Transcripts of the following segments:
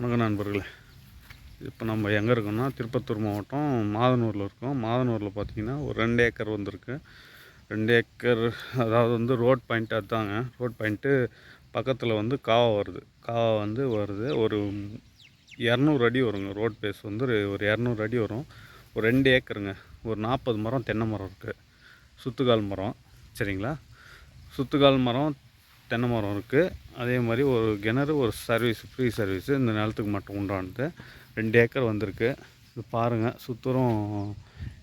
வணக்கம் நண்பர்களே. இப்போ நம்ம எங்கே இருக்கோம்னா திருப்பத்தூர் மாவட்டம் மாதனூரில் இருக்கோம். மாதனூரில் பார்த்திங்கன்னா ஒரு 2 ஏக்கர் வந்திருக்கு. 2 ஏக்கர் அதாவது வந்து ரோட் பாயிண்ட் அதுதாங்க. ரோட் பாயிண்ட்டு பக்கத்தில் வந்து காவா வருது. காவா வந்து வருது ஒரு 200 அடி வருங்க. ரோட் பேஸ் வந்து ஒரு 200 அடி வரும். ஒரு 2 ஏக்கருங்க. ஒரு 40 மரம் தென்னை மரம் இருக்குது. சுத்துக்கால் மரம், சரிங்களா? சுத்துக்கால் மரம், தென்னை மரம் இருக்குது. அதே மாதிரி ஒரு கிணறு, ஒரு சர்வீஸ், ஃப்ரீ சர்வீஸு இந்த நிலத்துக்கு மட்டும் உண்டானது. 2 ஏக்கர் வந்திருக்கு. இது பாருங்கள், சுத்தரும்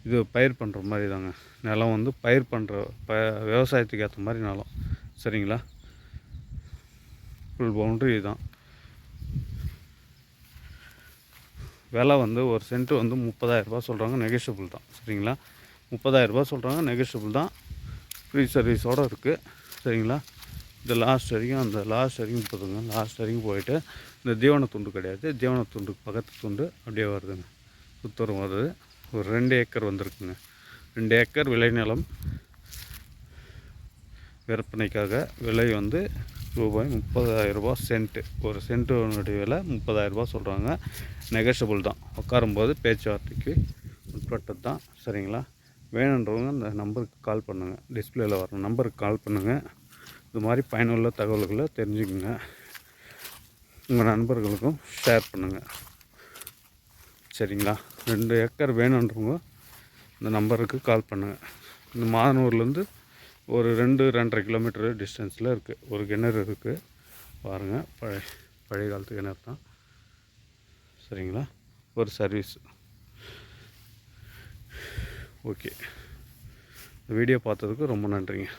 இது பயிர் பண்ணுற மாதிரி தாங்க. நிலம் வந்து பயிர் பண்ணுற விவசாயத்துக்கு ஏற்ற மாதிரி நிலம், சரிங்களா? ஃபுல் பவுண்ட்ரி இதுதான். விலை வந்து ஒரு சென்ட்டு வந்து 30,000 சொல்கிறாங்க. நெகோஷியபிள் தான், சரிங்களா? 30,000 சொல்கிறாங்க, நெகோஷியபிள் தான். ஃப்ரீ சர்வீஸோடு இருக்குது, சரிங்களா? இந்த லாஸ்ட் வரைக்கும், அந்த லாஸ்ட் வரைக்கும் போதுங்க. லாஸ்ட் வரைக்கும் போயிட்டு இந்த தீவன துண்டு கிடையாது, தீவன துண்டுக்கு பக்கத்து துண்டு அப்படியே வருதுங்க. சுத்தரம் வருது. ஒரு 2 ஏக்கர் வந்திருக்குங்க. 2 ஏக்கர் விளைநிலம் விற்பனைக்காக. விலை வந்து ரூபாய் 30,000 சென்ட்டு. ஒரு சென்ட்டுடைய விலை 30,000 சொல்கிறாங்க. நெகோஷியபிள் தான். உட்காரும்போது பேச்சுவார்த்தைக்கு உட்பட்டது தான், சரிங்களா? வேணுன்றவங்க இந்த நம்பருக்கு கால் பண்ணுங்கள். டிஸ்பிளேயில் வர நம்பருக்கு கால் பண்ணுங்கள். இது மாதிரி பயனுள்ள தகவல்களை தெரிஞ்சுக்குங்க. உங்கள் நண்பர்களுக்கும் ஷேர் பண்ணுங்கள், சரிங்களா? 2 ஏக்கர் வேணுன்றவங்க இந்த நம்பருக்கு கால் பண்ணுங்கள். இந்த மாதனூர்லேருந்து ஒரு 2-2.5 கிலோமீட்டர் டிஸ்டன்ஸில் இருக்குது. ஒரு கிணறு இருக்குது பாருங்கள். பழைய காலத்து கிணறு தான், சரிங்களா? ஒரு சர்வீஸ். ஓகே, இந்த வீடியோ பார்த்ததுக்கு ரொம்ப நன்றிங்க.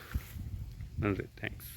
நன்றி, தேங்க்ஸ்.